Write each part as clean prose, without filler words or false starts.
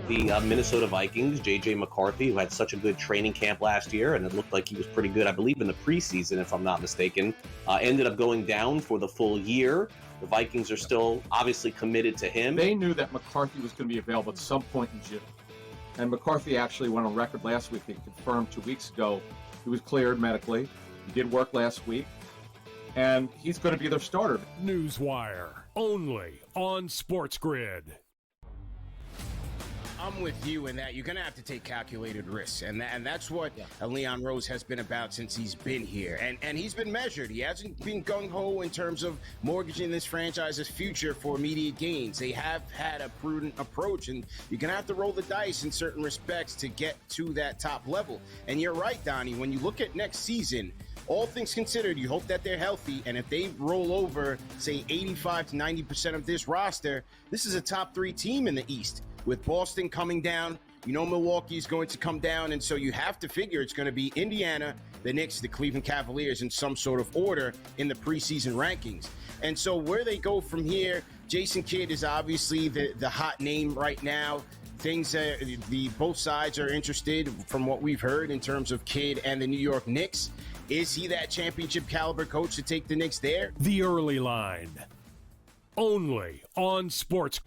the Minnesota Vikings, J.J. McCarthy, who had such a good training camp last year, and it looked like he was pretty good, I believe, in the preseason, if I'm not mistaken, ended up going down for the full year. The Vikings are still obviously committed to him. They knew that McCarthy was going to be available at some point in June. And McCarthy actually went on record last week. He confirmed 2 weeks ago he was cleared medically. He did work last week. And he's going to be their starter. Newswire, only on SportsGrid. I'm with you in that you're going to have to take calculated risks. And that's what Leon Rose has been about since he's been here. And he's been measured. He hasn't been gung-ho in terms of mortgaging this franchise's future for immediate gains. They have had a prudent approach, and you're going to have to roll the dice in certain respects to get to that top level. And you're right, Donnie, when you look at next season, all things considered, you hope that they're healthy, and if they roll over, say, 85 to 90% of this roster, this is a top 3 team in the East. With Boston coming down, Milwaukee's going to come down, and so you have to figure it's going to be Indiana, the Knicks, the Cleveland Cavaliers in some sort of order in the preseason rankings. And so where they go from here, Jason Kidd is obviously the hot name right now. Both sides are interested from what we've heard in terms of Kidd and the New York Knicks. Is he that championship caliber coach to take the Knicks there? The Early Line, only on Sports.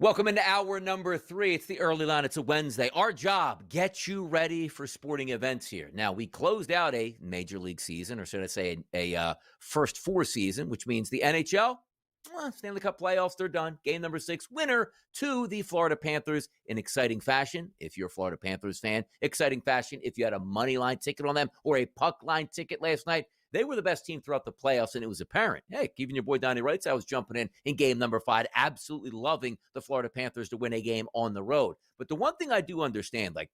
Welcome into hour number 3. It's the Early Line. It's a Wednesday. Our job, get you ready for sporting events here. Now, we closed out a major league season, or should I say a first 4 season, which means the NHL, Stanley Cup playoffs, they're done. Game number 6, winner to the Florida Panthers in exciting fashion. If you're a Florida Panthers fan, exciting fashion. If you had a money line ticket on them or a puck line ticket last night, they were the best team throughout the playoffs, and it was apparent. Hey, even your boy Donnie writes, I was jumping in game number 5, absolutely loving the Florida Panthers to win a game on the road. But the one thing I do understand, like,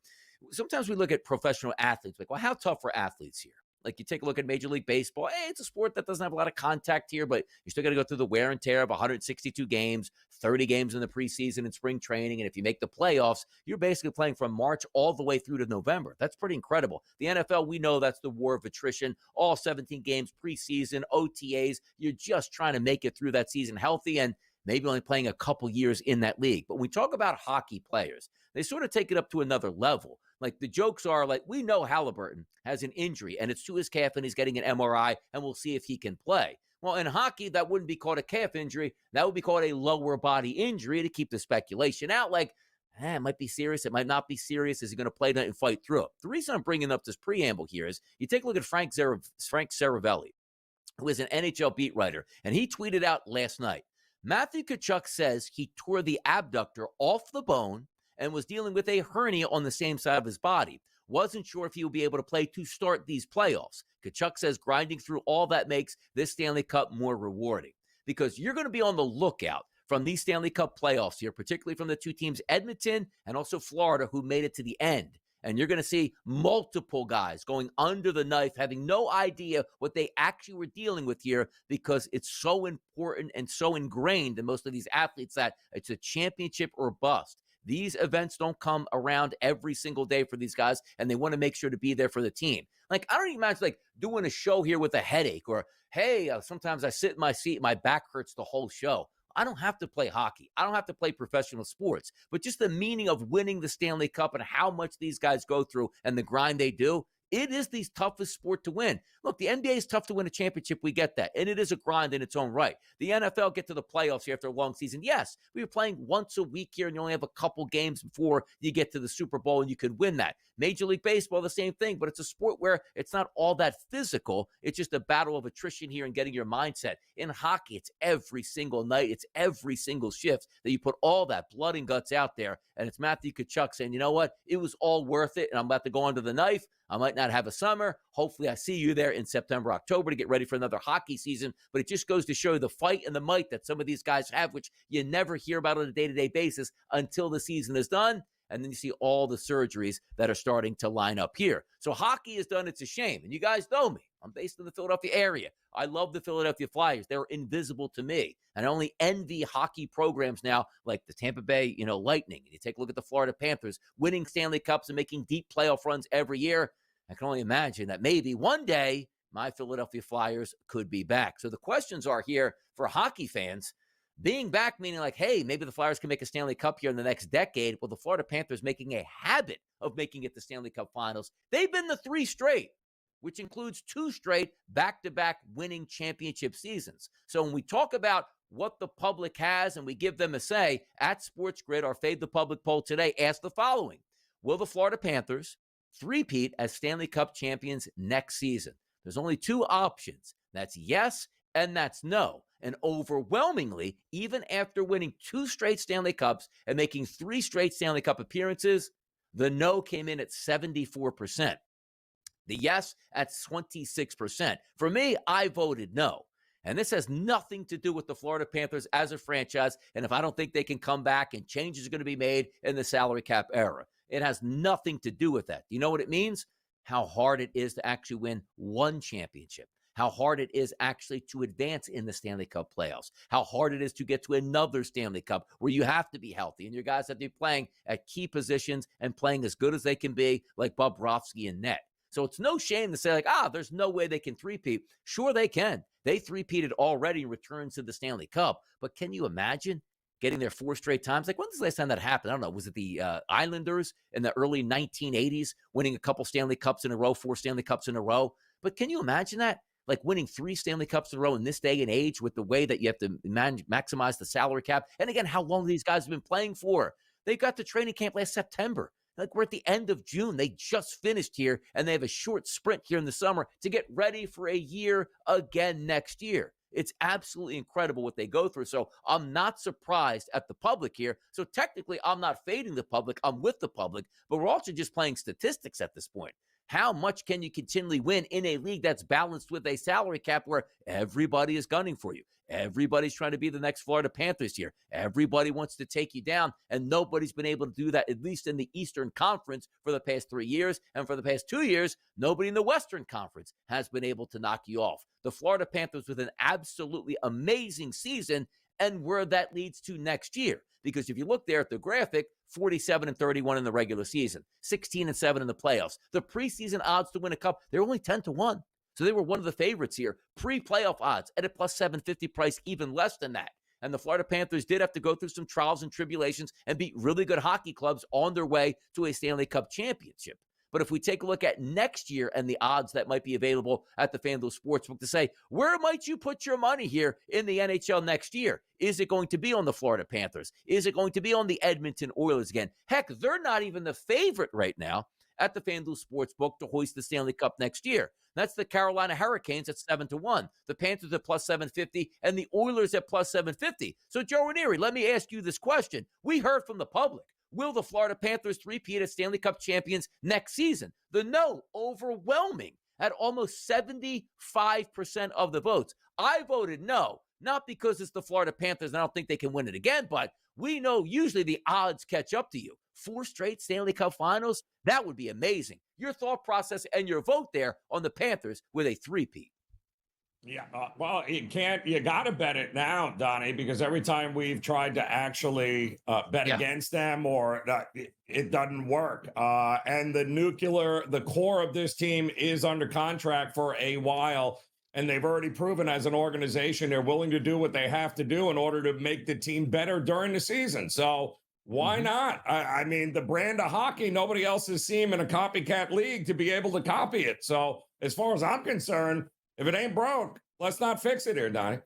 sometimes we look at professional athletes, like, well, how tough are athletes here? Like, you take a look at Major League Baseball. Hey, it's a sport that doesn't have a lot of contact here, but you're still got to go through the wear and tear of 162 games, 30 games in the preseason and spring training. And if you make the playoffs, you're basically playing from March all the way through to November. That's pretty incredible. The NFL, we know that's the war of attrition. All 17 games preseason, OTAs. You're just trying to make it through that season healthy and maybe only playing a couple years in that league. But when we talk about hockey players, they sort of take it up to another level. Like, the jokes are, like, we know Halliburton has an injury, and it's to his calf, and he's getting an MRI, and we'll see if he can play. Well, in hockey, that wouldn't be called a calf injury. That would be called a lower body injury to keep the speculation out. Like, it might be serious. It might not be serious. Is he going to play that and fight through it? The reason I'm bringing up this preamble here is you take a look at Frank Saravelli, who is an NHL beat writer, and he tweeted out last night, Matthew Tkachuk says he tore the abductor off the bone and was dealing with a hernia on the same side of his body. Wasn't sure if he would be able to play to start these playoffs. Tkachuk says grinding through all that makes this Stanley Cup more rewarding, because you're going to be on the lookout from these Stanley Cup playoffs here, particularly from the 2 teams, Edmonton and also Florida, who made it to the end. And you're going to see multiple guys going under the knife, having no idea what they actually were dealing with here, because it's so important and so ingrained in most of these athletes that it's a championship or bust. These events don't come around every single day for these guys, and they want to make sure to be there for the team. Like, I don't even imagine, like, doing a show here with a headache, or, hey, sometimes I sit in my seat, my back hurts the whole show. I don't have to play hockey. I don't have to play professional sports. But just the meaning of winning the Stanley Cup and how much these guys go through and the grind they do, it is the toughest sport to win. Look, the NBA is tough to win a championship. We get that. And it is a grind in its own right. The NFL get to the playoffs here after a long season. Yes, we were playing once a week here, and you only have a couple games before you get to the Super Bowl, and you could win that. Major League Baseball, the same thing, but it's a sport where it's not all that physical. It's just a battle of attrition here and getting your mindset. In hockey, it's every single night. It's every single shift that you put all that blood and guts out there. And it's Matthew Tkachuk saying, you know what? It was all worth it, and I'm about to go under the knife. I might not have a summer. Hopefully I see you there in September, October to get ready for another hockey season. But it just goes to show the fight and the might that some of these guys have, which you never hear about on a day-to-day basis until the season is done. and then you see all the surgeries that are starting to line up here. So hockey is done. It's a shame. And you guys know me. I'm based in the Philadelphia area. I love the Philadelphia Flyers. They're invisible to me. And I only envy hockey programs now like the Tampa Bay, Lightning. You take a look at the Florida Panthers winning Stanley Cups and making deep playoff runs every year. I can only imagine that maybe one day my Philadelphia Flyers could be back. So the questions are here for hockey fans. Being back meaning like, hey, maybe the Flyers can make a Stanley Cup here in the next decade. Well, the Florida Panthers making a habit of making it the Stanley Cup Finals. They've been the 3 straight, which includes 2 straight back-to-back winning championship seasons. So when we talk about what the public has and we give them a say, at SportsGrid, our Fade the Public poll today asked the following. Will the Florida Panthers three-peat as Stanley Cup champions next season? There's only 2 options. That's yes and that's no. And overwhelmingly, even after winning 2 straight Stanley Cups and making 3 straight Stanley Cup appearances, the no came in at 74%. The yes at 26%. For me, I voted no. And this has nothing to do with the Florida Panthers as a franchise. And if I don't think they can come back and changes are going to be made in the salary cap era, it has nothing to do with that. Do you know what it means? How hard it is to actually win 1 championship. How hard it is actually to advance in the Stanley Cup playoffs. How hard it is to get to another Stanley Cup where you have to be healthy and your guys have to be playing at key positions and playing as good as they can be, like Bobrovsky and net. So it's no shame to say like, there's no way they can three-peat. Sure they can. They three-peated already in returns to the Stanley Cup. But can you imagine getting there 4 straight times? Like, when's the last time that happened? I don't know. Was it the Islanders in the early 1980s winning a couple Stanley Cups in a row, 4 Stanley Cups in a row? But can you imagine that? Like winning 3 Stanley Cups in a row in this day and age with the way that you have to maximize the salary cap. And again, how long these guys have been playing for. They got to training camp last September. Like we're at the end of June. They just finished here, and they have a short sprint here in the summer to get ready for a year again next year. It's absolutely incredible what they go through. So I'm not surprised at the public here. So technically, I'm not fading the public. I'm with the public, but we're also just playing statistics at this point. How much can you continually win in a league that's balanced with a salary cap where everybody is gunning for you? Everybody's trying to be the next Florida Panthers here. Everybody wants to take you down, and nobody's been able to do that, at least in the Eastern Conference for the past 3 years. And for the past 2 years, nobody in the Western Conference has been able to knock you off. The Florida Panthers with an absolutely amazing season, and where that leads to next year. Because if you look there at the graphic, 47-31 in the regular season, 16-7 in the playoffs. The preseason odds to win a cup, they're only 10-1. So they were one of the favorites here. Pre-playoff odds at a plus 750 price, even less than that. And the Florida Panthers did have to go through some trials and tribulations and beat really good hockey clubs on their way to a Stanley Cup championship. But if we take a look at next year and the odds that might be available at the FanDuel Sportsbook to say, where might you put your money here in the NHL next year? Is it going to be on the Florida Panthers? Is it going to be on the Edmonton Oilers again? Heck, they're not even the favorite right now at the FanDuel Sportsbook to hoist the Stanley Cup next year. That's the Carolina Hurricanes at 7-1, the Panthers at plus 750, and the Oilers at plus 750. So, Joe Ranieri, let me ask you this question. We heard from the public. Will the Florida Panthers three-peat as Stanley Cup champions next season? The no, overwhelming at almost 75% of the votes. I voted no, not because it's the Florida Panthers and I don't think they can win it again, but we know usually the odds catch up to you. 4 straight Stanley Cup finals, that would be amazing. Your thought process and your vote there on the Panthers with a three-peat. Yeah, well, you got to bet it now, Donnie, because every time we've tried to actually bet against them or it doesn't work. And the core of this team is under contract for a while. And they've already proven as an organization they're willing to do what they have to do in order to make the team better during the season. So why not? I mean, the brand of hockey, nobody else has seen in a copycat league to be able to copy it. So as far as I'm concerned, if it ain't broke, let's not fix it here, Donnie.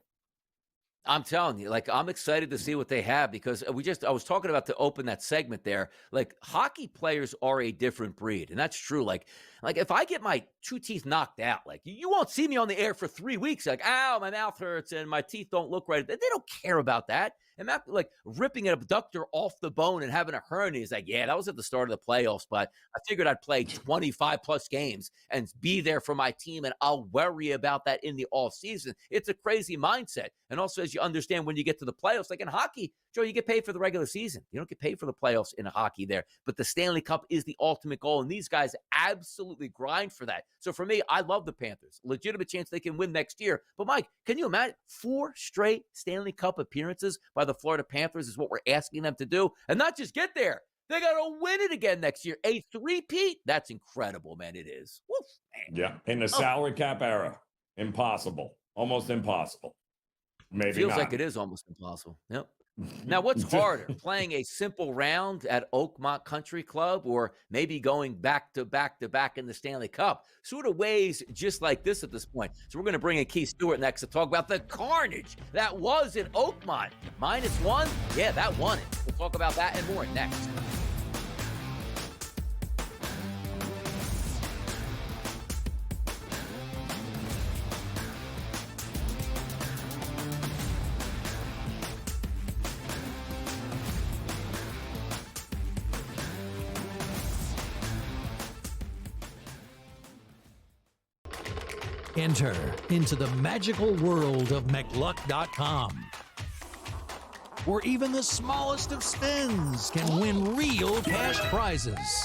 I'm telling you, like, I'm excited to see what they have because I was talking about to open that segment there. Like, hockey players are a different breed, and that's true. Like if I get my 2 teeth knocked out, like, you won't see me on the air for 3 weeks. Like, ow, my mouth hurts and my teeth don't look right. They don't care about that. And Matt, like ripping an abductor off the bone and having a hernia is like, yeah, that was at the start of the playoffs, but I figured I'd play 25 plus games and be there for my team, and I'll worry about that in the off season. It's a crazy mindset. And also, as you understand, when you get to the playoffs, like in hockey, Joe, you get paid for the regular season. You don't get paid for the playoffs in hockey there. But the Stanley Cup is the ultimate goal, and these guys absolutely grind for that. So for me, I love the Panthers. Legitimate chance they can win next year. But Mike, can you imagine 4 straight Stanley Cup appearances by the Florida Panthers is what we're asking them to do? And not just get there. They got to win it again next year. A three-peat? That's incredible, man. It is. Woof, man. Yeah, in the salary cap era. Impossible. Almost impossible. Maybe Feels not. like it is almost impossible. Yep. Now, what's harder, playing a simple round at Oakmont Country Club or maybe going back to back to back in the Stanley Cup? Sort of ways just like this at this point. So we're going to bring in Keith Stewart next to talk about the carnage that was in Oakmont. -1? Yeah, that won it. We'll talk about that and more next. Enter into the magical world of McLuck.com, where even the smallest of spins can win real cash prizes.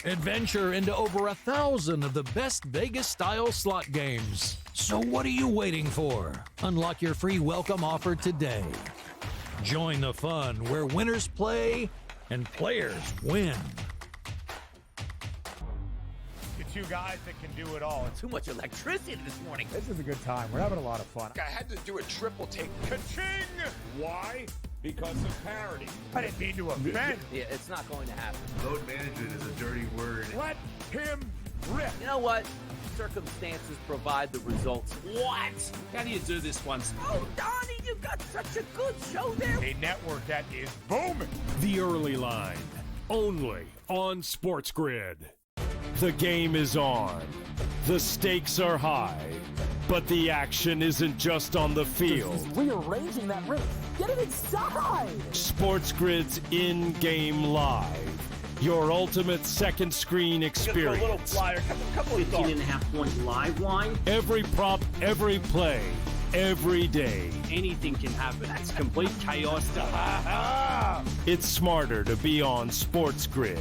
Adventure into over 1,000 of the best Vegas-style slot games. So what are you waiting for? Unlock your free welcome offer today. Join the fun where winners play and players win. Two guys that can do it all. Too much electricity this morning. This is a good time. We're having a lot of fun. I had to do a triple take. Ka-ching! Why? Because of parity. I didn't mean to offend. Yeah, it's not going to happen. Load management is a dirty word. Let him rip. You know what? Circumstances provide the results. What? How do you do this once? Oh, Donnie, you got such a good show there. A network that is booming. The Early Line, only on SportsGrid. The game is on. The stakes are high. But the action isn't just on the field. He's rearranging that ring. Get it inside! SportsGrid's in-game live. Your ultimate second screen experience. A little flyer, couple of 15.5-point live line. Every prop, every play, every day. Anything can happen. That's complete chaos. It's smarter to be on SportsGrid.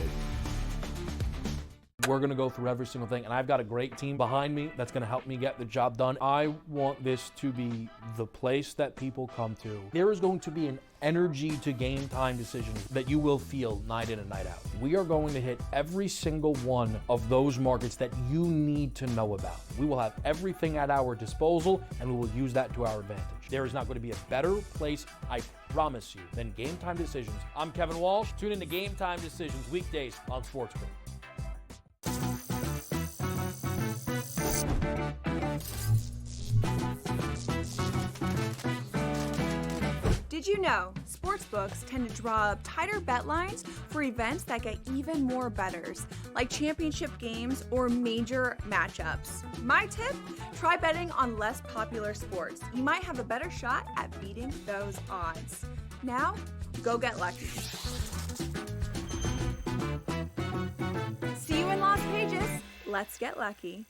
We're going to go through every single thing, and I've got a great team behind me that's going to help me get the job done. I want this to be the place that people come to. There is going to be an energy to game time decisions that you will feel night in and night out. We are going to hit every single one of those markets that you need to know about. We will have everything at our disposal, and we will use that to our advantage. There is not going to be a better place, I promise you, than Game Time Decisions. I'm Kevin Walsh. Tune in to Game Time Decisions weekdays on SportsGrid. Did you know sportsbooks tend to draw up tighter bet lines for events that get even more bettors, like championship games or major matchups? My tip, try betting on less popular sports. You might have a better shot at beating those odds. Now, go get lucky. See you in Las Vegas. Let's get lucky.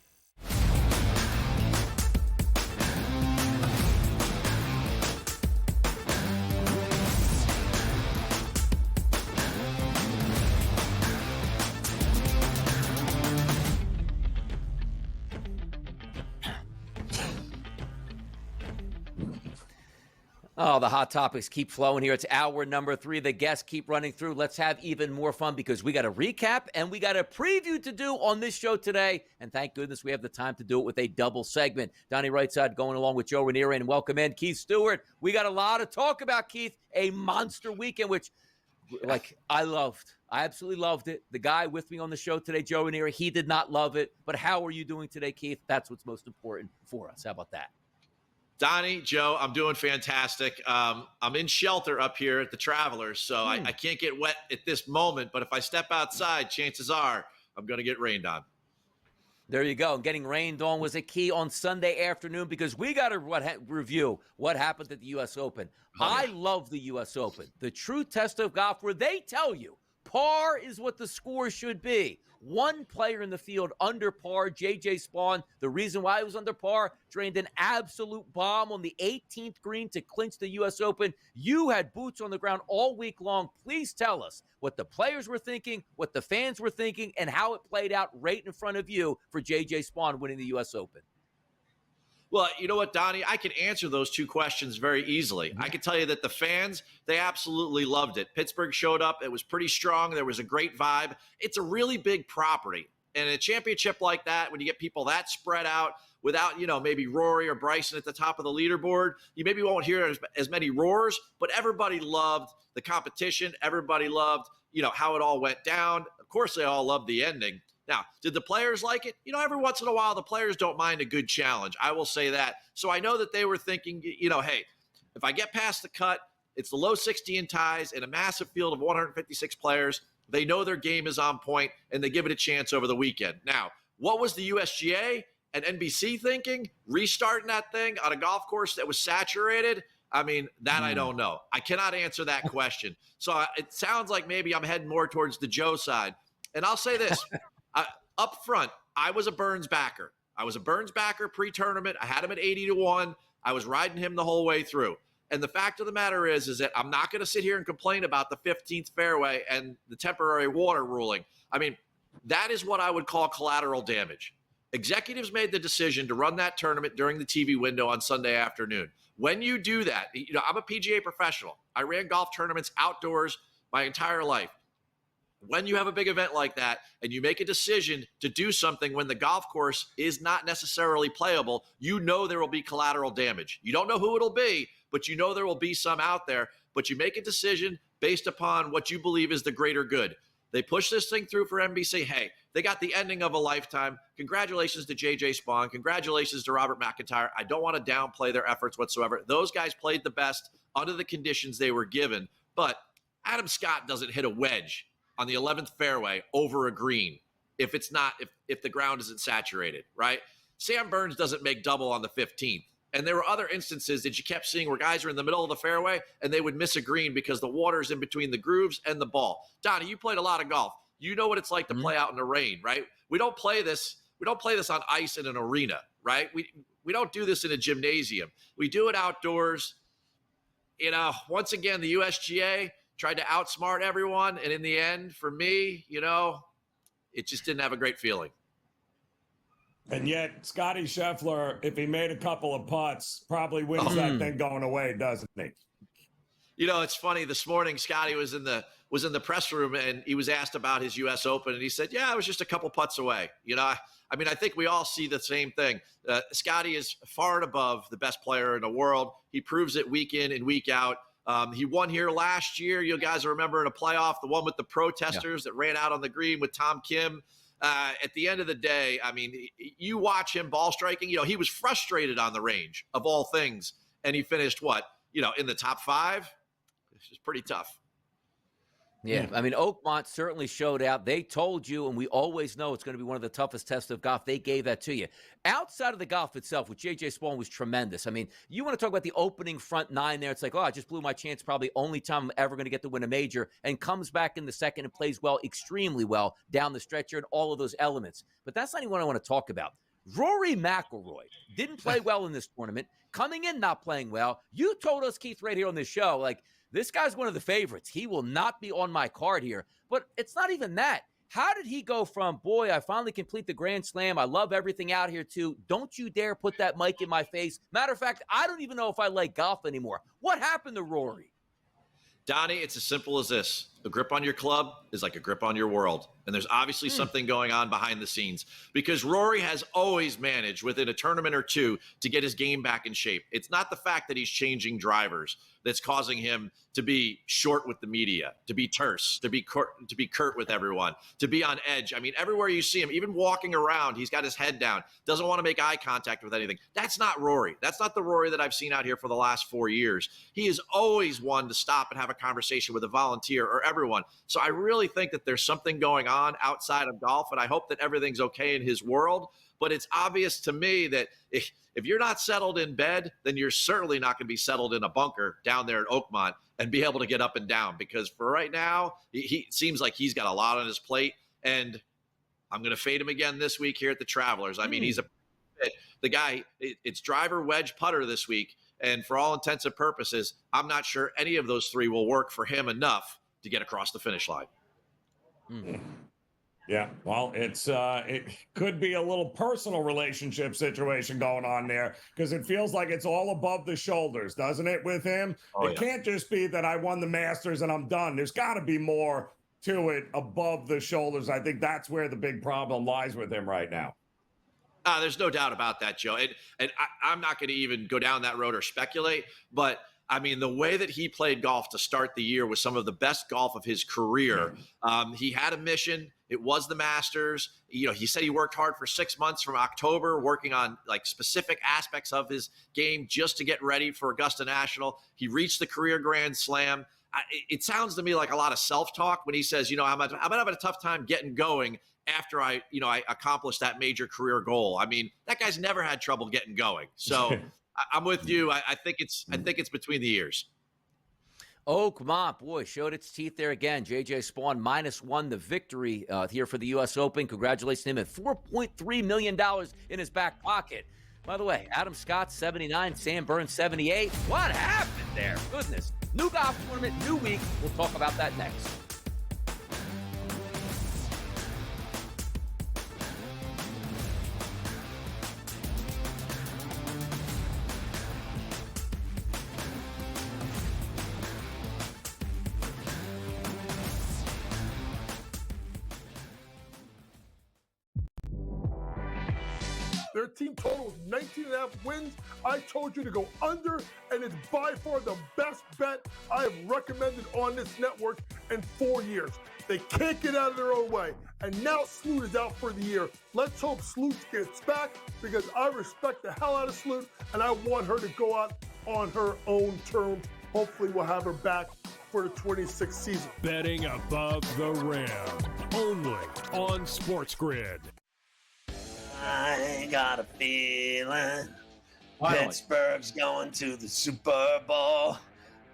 Oh, the hot topics keep flowing here. It's hour number 3. The guests keep running through. Let's have even more fun because we got a recap and we got a preview to do on this show today. And thank goodness we have the time to do it with a double segment. Donnie Rightside going along with Joe Ranieri, and welcome in Keith Stewart. We got a lot to talk about, Keith. A monster weekend, which, like, I loved. I absolutely loved it. The guy with me on the show today, Joe Ranieri, he did not love it. But how are you doing today, Keith? That's what's most important for us. How about that? Donnie, Joe, I'm doing fantastic. I'm in shelter up here at the Travelers, so I can't get wet at this moment. But if I step outside, chances are I'm going to get rained on. There you go. Getting rained on was a key on Sunday afternoon because we got to review what happened at the U.S. Open. I love the U.S. Open, the true test of golf where they tell you par is what the score should be. One player in the field under par, J.J. Spawn. The reason why he was under par, drained an absolute bomb on the 18th green to clinch the U.S. Open. You had boots on the ground all week long. Please tell us what the players were thinking, what the fans were thinking, and how it played out right in front of you for J.J. Spawn winning the U.S. Open. Well, you know what, Donnie? I can answer those two questions very easily. I can tell you that the fans, they absolutely loved it. Pittsburgh showed up. It was pretty strong. There was a great vibe. It's a really big property. And a championship like that, when you get people that spread out without, maybe Rory or Bryson at the top of the leaderboard, you maybe won't hear as many roars, but everybody loved the competition. Everybody loved, how it all went down. Of course, they all loved the ending. Now, did the players like it? Every once in a while, the players don't mind a good challenge. I will say that. So I know that they were thinking, hey, if I get past the cut, it's the low 60 in ties in a massive field of 156 players. They know their game is on point, and they give it a chance over the weekend. Now, what was the USGA and NBC thinking? Restarting that thing on a golf course that was saturated? I mean, that I don't know. I cannot answer that question. So it sounds like maybe I'm heading more towards the Joe side. And I'll say this. Up front, I was a Burns backer. I was a Burns backer pre-tournament. I had him at 80-1. I was riding him the whole way through. And the fact of the matter is that I'm not going to sit here and complain about the 15th fairway and the temporary water ruling. I mean, that is what I would call collateral damage. Executives made the decision to run that tournament during the TV window on Sunday afternoon. When you do that, I'm a PGA professional. I ran golf tournaments outdoors my entire life. When you have a big event like that and you make a decision to do something when the golf course is not necessarily playable, there will be collateral damage. You don't know who it'll be, but there will be some out there. But you make a decision based upon what you believe is the greater good. They push this thing through for NBC. Hey, they got the ending of a lifetime. Congratulations to J.J. Spawn. Congratulations to Robert McIntyre. I don't want to downplay their efforts whatsoever. Those guys played the best under the conditions they were given. But Adam Scott doesn't hit a wedge on the 11th fairway over a green if the ground isn't saturated, right? Sam Burns doesn't make double on the 15th. And there were other instances that you kept seeing where guys are in the middle of the fairway and they would miss a green because the water's in between the grooves and the ball. Donnie, you played a lot of golf. You know what it's like to play out in the rain, right? We don't play this on ice in an arena, right? We don't do this in a gymnasium. We do it outdoors. Once again, the USGA tried to outsmart everyone, and in the end, for me, it just didn't have a great feeling. And yet, Scotty Scheffler, if he made a couple of putts, probably wins that thing going away, doesn't he? It's funny. This morning, Scotty was in the press room, and he was asked about his U.S. Open, and he said, "Yeah, I was just a couple putts away." I think we all see the same thing. Scotty is far and above the best player in the world. He proves it week in and week out. He won here last year. You guys remember in a playoff, the one with the protesters that ran out on the green with Tom Kim. At the end of the day, I mean, you watch him ball striking. He was frustrated on the range of all things, and he finished in the top 5. It's just pretty tough. Yeah, I mean, Oakmont certainly showed out. They told you, and we always know it's going to be one of the toughest tests of golf. They gave that to you. Outside of the golf itself, with J.J. Spawn was tremendous. I mean, you want to talk about the opening front 9 there. It's like, I just blew my chance. Probably only time I'm ever going to get to win a major. And comes back in the second and plays well, extremely well, down the stretch here and all of those elements. But that's not even what I want to talk about. Rory McIlroy didn't play well in this tournament. Coming in not playing well. You told us, Keith, right here on this show, this guy's one of the favorites. He will not be on my card here. But it's not even that. How did he go from, boy, I finally complete the Grand Slam, I love everything out here, to don't you dare put that mic in my face. Matter of fact, I don't even know if I like golf anymore. What happened to Rory? Donnie, it's as simple as this. The grip on your club is like a grip on your world. And there's obviously something going on behind the scenes, because Rory has always managed within a tournament or two to get his game back in shape. It's not the fact that he's changing drivers that's causing him to be short with the media, to be terse, to be curt with everyone, to be on edge. I mean, everywhere you see him, even walking around, he's got his head down, doesn't want to make eye contact with anything. That's not Rory. That's not the Rory that I've seen out here for the last 4 years. He is always one to stop and have a conversation with a volunteer or everyone. So I really think that there's something going on outside of golf, and I hope that everything's okay in his world. But it's obvious to me that if you're not settled in bed, then you're certainly not going to be settled in a bunker down there in Oakmont and be able to get up and down, because for right now, he seems like he's got a lot on his plate. And I'm going to fade him again this week here at the Travelers. I mean, he's the guy, it's driver, wedge, putter this week. And for all intents and purposes, I'm not sure any of those three will work for him enough to get across the finish line. Yeah, well, it could be a little personal relationship situation going on there, because it feels like it's all above the shoulders, doesn't it, with him? It can't just be that I won the Masters and I'm done. There's got to be more to it above the shoulders. I think that's where the big problem lies with him right now. There's no doubt about that, Joe. And I'm not going to even go down that road or speculate, but I mean, the way that he played golf to start the year was some of the best golf of his career. He had a mission. It was the Masters. You know, he said he worked hard for 6 months from October, working on like specific aspects of his game just to get ready for Augusta National. He reached the career Grand Slam. It sounds to me like a lot of self-talk when he says, you know, I'm having a tough time getting going after I accomplished that major career goal. I mean, that guy's never had trouble getting going. So I'm with you. I think it's between the ears. Oakmont, boy, showed its teeth there again. JJ Spawn -1 the victory here for the U.S. Open. Congratulations to him at $4.3 million in his back pocket. By the way, Adam Scott, 79, Sam Burns, 78. What happened there? Goodness. New golf tournament, new week. We'll talk about that next. Their team total is 19.5 wins. I told you to go under, and it's by far the best bet I have recommended on this network in 4 years. They can't get out of their own way. And now Sloot is out for the year. Let's hope Sloot gets back, because I respect the hell out of Sloot, and I want her to go out on her own terms. Hopefully we'll have her back for the 26th season. Betting above the rim, only on SportsGrid. I got a feeling Pittsburgh's going to the Super Bowl.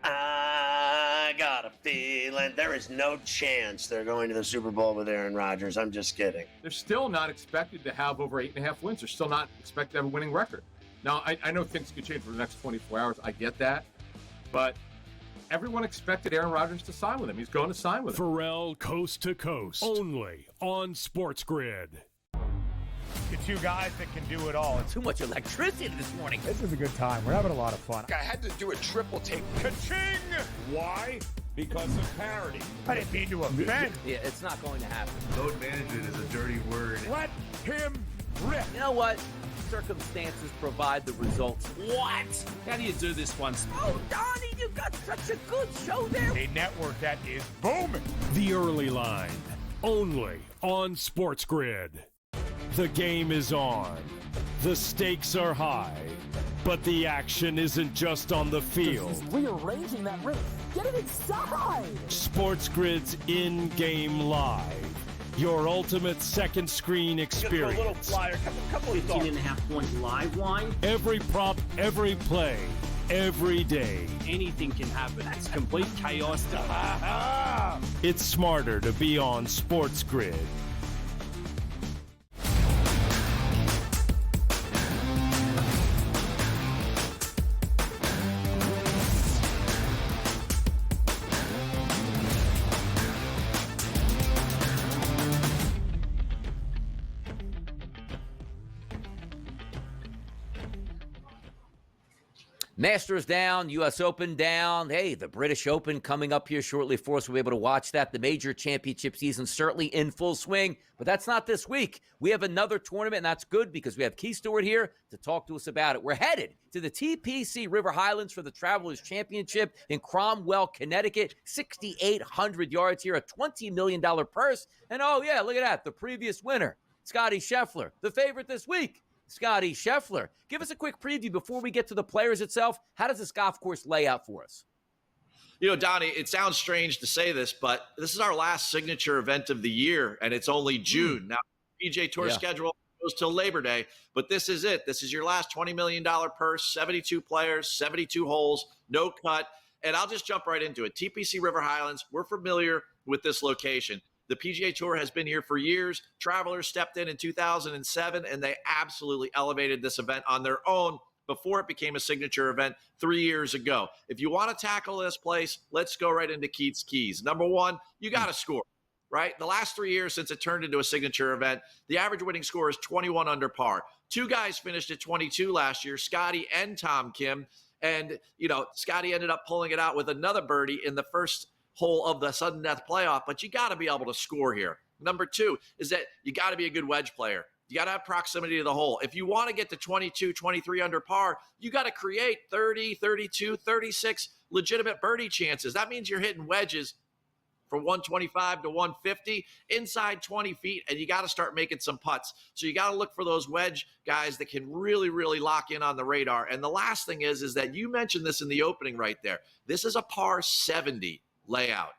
I got a feeling there is no chance they're going to the Super Bowl with Aaron Rodgers. I'm just kidding. They're still not expected to have over 8.5 wins. They're still not expected to have a winning record. Now, I know things could change for the next 24 hours. I get that. But everyone expected Aaron Rodgers to sign with him. He's going to sign with him. Pharrell Coast to Coast, only on SportsGrid. The two guys that can do it all. Too much electricity this morning. This is a good time. We're having a lot of fun. I had to do a triple take. Ka-ching! Why? Because of parity. I didn't mean to offend. Yeah, it's not going to happen. Load management is a dirty word. Let him rip. You know what? Circumstances provide the results. What? How do you do this one? Oh, Donnie, you got such a good show there. A network that is booming. The Early Line, only on SportsGrid. The game is on. The stakes are high. But the action isn't just on the field. He's rearranging that ring. Get it inside. SportsGrid's in-game live. Your ultimate second screen experience. A little flyer, couple of 15.5-point live line. Every prop, every play, every day. Anything can happen. It's complete chaos. It's smarter to be on SportsGrid. Masters down, U.S. Open down. Hey, the British Open coming up here shortly for us. We'll be able to watch that. The major championship season certainly in full swing, but that's not this week. We have another tournament, and that's good because we have Keith Stewart here to talk to us about it. We're headed to the TPC River Highlands for the Travelers Championship in Cromwell, Connecticut. 6,800 yards here, a $20 million purse. And oh, yeah, look at that. The previous winner, Scotty Scheffler, the favorite this week. Scotty Scheffler. Give us a quick preview before we get to the players itself. How does this golf course lay out for us? You know, Donnie, it sounds strange to say this, but this is our last signature event of the year, and it's only June. Now, PGA Tour schedule goes till Labor Day, but this is it. This is your last $20 million purse, 72 players, 72 holes, no cut. And I'll just jump right into it. TPC River Highlands, we're familiar with this location. The PGA Tour has been here for years. Travelers stepped in 2007, and they absolutely elevated this event on their own before it became a signature event 3 years ago. If you want to tackle this place, let's go right into Keith's keys. Number one, you got to score, right? The last 3 years since it turned into a signature event, the average winning score is 21 under par. Two guys finished at 22 last year, Scotty and Tom Kim. And, you know, Scotty ended up pulling it out with another birdie in the first hole of the sudden death playoff, but you got to be able to score here. Number two is that you got to be a good wedge player. You got to have proximity to the hole. If you want to get to 22, 23 under par, you got to create 30, 32, 36 legitimate birdie chances. That means you're hitting wedges from 125 to 150 inside 20 feet, and you got to start making some putts. So you got to look for those wedge guys that can really, really lock in on the radar. And the last thing is that you mentioned this in the opening right there. This is a par 70 layout.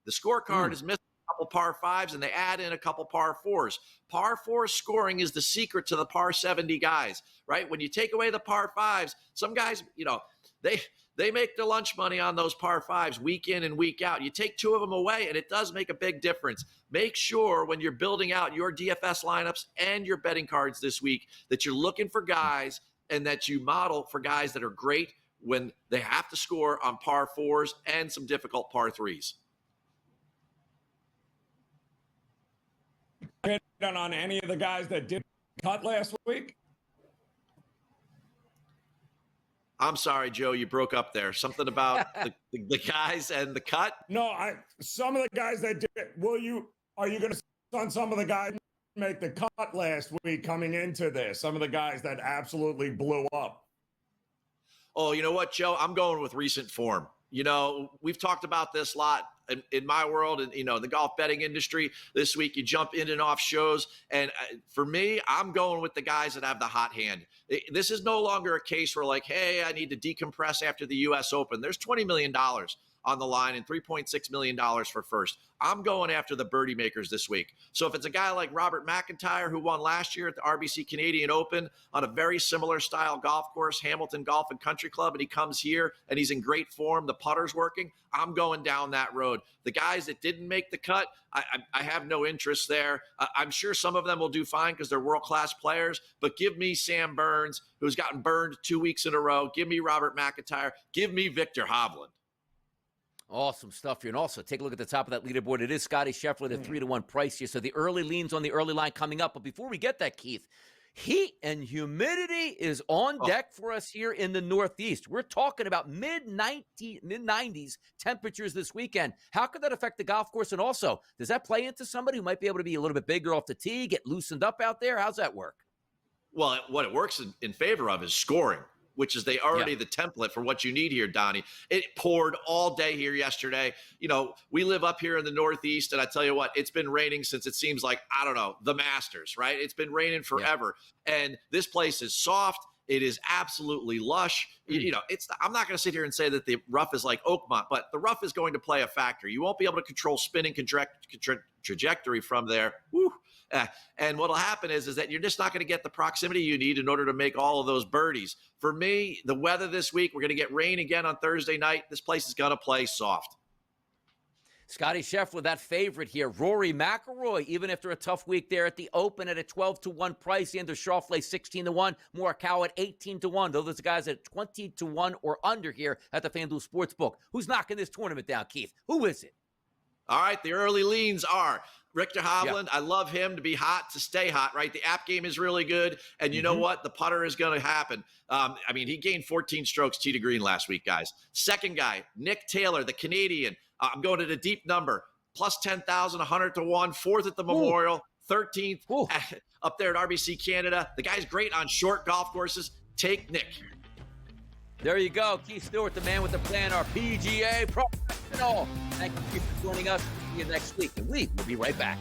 The scorecard is missing a couple par fives, and they add in a couple par fours. Par four scoring is the secret to the par 70 guys, right? When you take away the par fives, some guys, you know, they make their lunch money on those par fives week in and week out. You take two of them away, and it does make a big difference. Make sure when you're building out your DFS lineups and your betting cards this week that you're looking for guys and that you model for guys that are great when they have to score on par fours and some difficult par threes. On any of the guys that didn't cut last week? I'm sorry, Joe, you broke up there. Something about the guys and the cut? No, some of the guys that did it, are you going to on some of the guys make the cut last week coming into this? Some of the guys that absolutely blew up. Oh, you know what, Joe? I'm going with recent form. You know, we've talked about this a lot in my world and, you know, the golf betting industry. This week, you jump in and off shows. And for me, I'm going with the guys that have the hot hand. This is no longer a case where like, hey, I need to decompress after the U.S. Open. There's $20 million on the line and $3.6 million for first. I'm going after the birdie makers this week. So if it's a guy like Robert McIntyre, who won last year at the RBC Canadian Open on a very similar style golf course, Hamilton Golf and Country Club, and he comes here and he's in great form, the putter's working, I'm going down that road. The guys that didn't make the cut, I have no interest there. I'm sure some of them will do fine because they're world-class players, but give me Sam Burns, who's gotten burned 2 weeks in a row. Give me Robert McIntyre. Give me Victor Hovland. Awesome stuff here. And also, take a look at the top of that leaderboard. It is Scotty Scheffler at 3-1 price here. So the early leans on the early line coming up. But before we get that, Keith, heat and humidity is on deck for us here in the Northeast. We're talking about mid-90s temperatures this weekend. How could that affect the golf course? And also, does that play into somebody who might be able to be a little bit bigger off the tee, get loosened up out there? How's that work? Well, what it works in favor of is scoring, which is already the template for what you need here, Donnie. It poured all day here yesterday. You know, we live up here in the Northeast, and I tell you what, it's been raining since it seems like, I don't know, the Masters, right? It's been raining forever. And this place is soft. It is absolutely lush. You know, I'm not going to sit here and say that the rough is like Oakmont, but the rough is going to play a factor. You won't be able to control spinning trajectory from there. Woo. And what'll happen is that you're just not going to get the proximity you need in order to make all of those birdies. For me, the weather this week, we're going to get rain again on Thursday night. This place is going to play soft. Scotty Scheffler, that favorite here. Rory McIlroy, even after a tough week there at the Open at a 12-1 price. Xander Schauffele 16-1. Morikawa at 18-1. Those are the guys at 20-1 or under here at the FanDuel Sportsbook. Who's knocking this tournament down, Keith? Who is it? All right, the early leans are Victor Hovland. I love him to be hot, to stay hot, right? The app game is really good. And you know what? The putter is going to happen. I mean, he gained 14 strokes tee to green last week, guys. Second guy, Nick Taylor, the Canadian. I'm going to the deep number, plus 10,000, 100-1, fourth at the Memorial, 13th up there at RBC Canada. The guy's great on short golf courses. Take Nick. There you go. Keith Stewart, the man with the plan, our PGA professional. Thank you for joining us. See you next week, and we will be right back.